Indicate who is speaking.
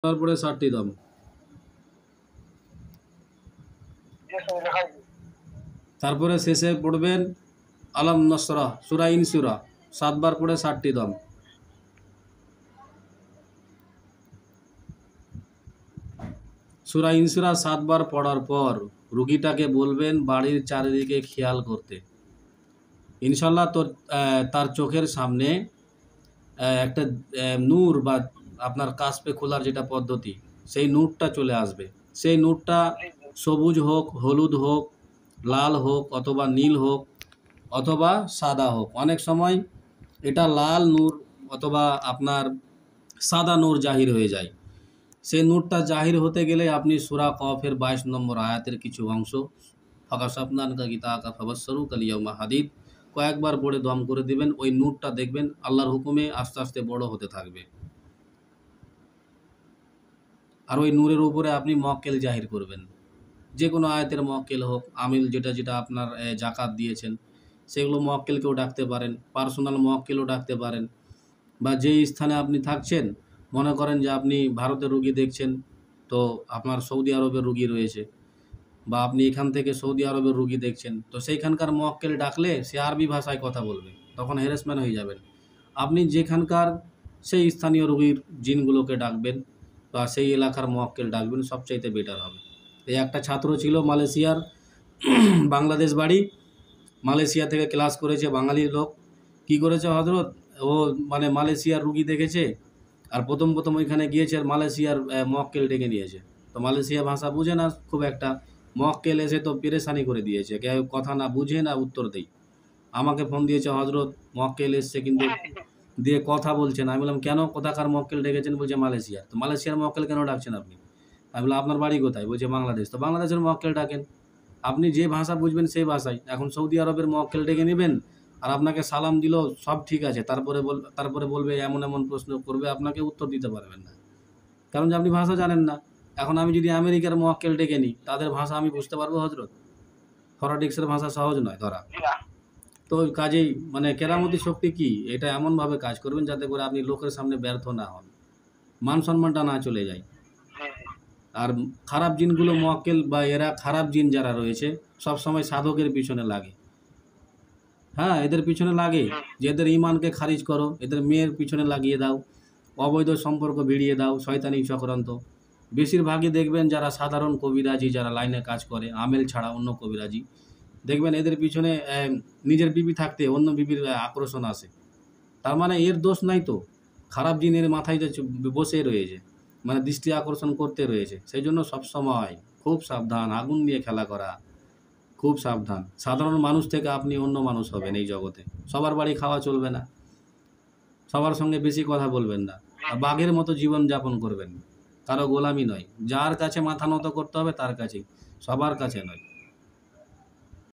Speaker 1: তারপরে 60টি দম। তারপরে শেষে পড়বেন আলাম নসরা সূরা ইনসুরা 7 বার পড়ে 60টি দম। সূরা ইনসুরা 7 বার পড়ার পর রুগীটাকে বলবেন বাড়ির চারিদিকে খেয়াল করতে। ইনশাল্লাহ তার চোখের সামনে একটা নূর বা আপনার কাশপে খোলার যেটা পদ্ধতি, সেই নূরটা চলে আসবে। সেই নূরটা সবুজ হোক, হলুদ হোক, লাল হোক, অথবা নীল হোক, অথবা সাদা হোক। অনেক সময় এটা লাল নূর অথবা আপনার সাদা নূর জাহির হয়ে যায়। সেই নূরটা জাহির হতে গেলে আপনি সূরা কফের 22 নম্বর আয়াতের কিছু অংশ ফাকাশাফনাকা গিতাকা ফাবাসসারু কালিয়াউমা হাদিদ কয়েকবার পড়ে দম করে দিবেন। ওই নূরটা দেখবেন আল্লাহর হুকুমে আস্তে আস্তে বড় হতে থাকবে। আর ওই নূরের উপরে আপনি মক্কেল জাহির করবেন, যে কোনো আয়াতের মক্কেল হোক, আমিল যেটা যেটা আপনার জাকাত দিয়েছেন সেগুলো মক্কেলকেও ডাকতে পারেন, পার্সোনাল মক্কেলও ডাকতে পারেন। বা যেই স্থানে আপনি থাকছেন, মনে করেন যে আপনি ভারতের রুগী দেখছেন, তো আপনার সৌদি আরবের রুগী রয়েছে, বা আপনি এখান থেকে সৌদি আরবের রুগী দেখছেন, তো সেইখানকার মক্কেল ডাকলে সে আরবি ভাষায় কথা বলবে, তখন হ্যারাসমেন্ট হয়ে যাবেন। আপনি যেখানকার সেই স্থানীয় রুগীর জিনগুলোকে ডাকবেন বা সেই এলাকার মক্কেল ডাকবেন, সবচাইতে বেটার হবে। এই একটা ছাত্র ছিল মালয়েশিয়ার, বাংলাদেশ বাড়ি, মালয়েশিয়া থেকে ক্লাস করেছে, বাঙালি লোক। কি করেছে হজরত, ও মানে মালয়েশিয়ার রুগী দেখেছে, আর প্রথম ওইখানে গিয়েছে আর মালয়েশিয়ার মক্কেল ডেকে নিয়েছে। তো মালয়েশিয়া ভাষা বুঝে না খুব একটা, মক্কেল এসে তো পেরেশানি করে দিয়েছে, কেউ কথা না বুঝে না উত্তর দেই। আমাকে ফোন দিয়েছে, হজরত মক্কেল এসছে কিন্তু দিয়ে কথা বলছেন। আমি বললাম কেন, কোথাকার মক্কেল ডেকেছেন? বলছে মালয়েশিয়ার। তো মালয়েশিয়ার মক্কেল কেন ডাকছেন আপনি? আমি বললাম আপনার বাড়ি কোথায়? বলছে বাংলাদেশ। তো বাংলাদেশের মক্কেল ডাকেন, আপনি যে ভাষা বুঝবেন সেই ভাষায়। এখন সৌদি আরবের মক্কেল ডেকে নেবেন, আর আপনাকে সালাম দিল, সব ঠিক আছে, তারপরে বলবে এমন এমন প্রশ্ন করবে, আপনাকে উত্তর দিতে পারবেন না, কারণ যে আপনি ভাষা জানেন না। এখন আমি যদি আমেরিকার মক্কেল ডেকে নিই, তাদের ভাষা আমি বুঝতে পারবো হজরত? ফরাডিক্সের ভাষা সহজ নয় ধরা। তো কাজেই মানে কেরামতি শক্তি কি, এটা এমনভাবে কাজ করবেন যাতে করে আপনি লোকের সামনে ব্যর্থ না হন, মান সম্মানটা না চলে যায়। আর খারাপ জিনগুলো মক্কেল বা এরা খারাপ জিন যারা রয়েছে সব সময় সাধকের পিছনে লাগে। হ্যাঁ, এদের পিছনে লাগে যে এদের ইমানকে খারিজ করো, এদের মেয়ের পিছনে লাগিয়ে দাও, অবৈধ সম্পর্ক ভিড়িয়ে দাও, শয়তানি চক্রান্ত। বেশিরভাগই দেখবেন যারা সাধারণ কবিরাজি, যারা লাইনে কাজ করে, আমেল ছাড়া অন্য কবিরাজি, দেখবেন এদের পিছনে নিজের বিবি থাকতে অন্য বিবির আকর্ষণ আসে। তার মানে এর দোষ নাই তো, খারাপ জিনের মাথায় বসে রয়েছে, মানে দৃষ্টি আকর্ষণ করতে রয়েছে। সেই জন্য সবসময় খুব সাবধান, আগুন নিয়ে খেলা করা, খুব সাবধান। সাধারণ মানুষ থেকে আপনি অন্য মানুষ হবেন এই জগতে। সবার বাড়ি খাওয়া চলবে না, সবার সঙ্গে বেশি কথা বলবেন না, আর বাঘের মতো জীবন যাপন করবেন, কারো গোলামি নয়। যার কাছে মাথা নত করতে হবে তার কাছেই, সবার কাছে নয়।